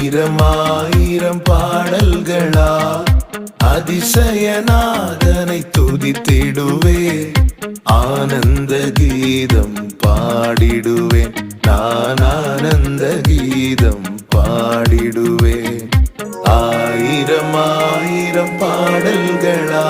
ஆயிரம் பாடல்களா அதிசயநாதனை துதித்திடுவே. ஆனந்த கீதம் பாடிடுவேன், நான் ஆனந்த கீதம் பாடிடுவேன். ஆயிரம் பாடல்களா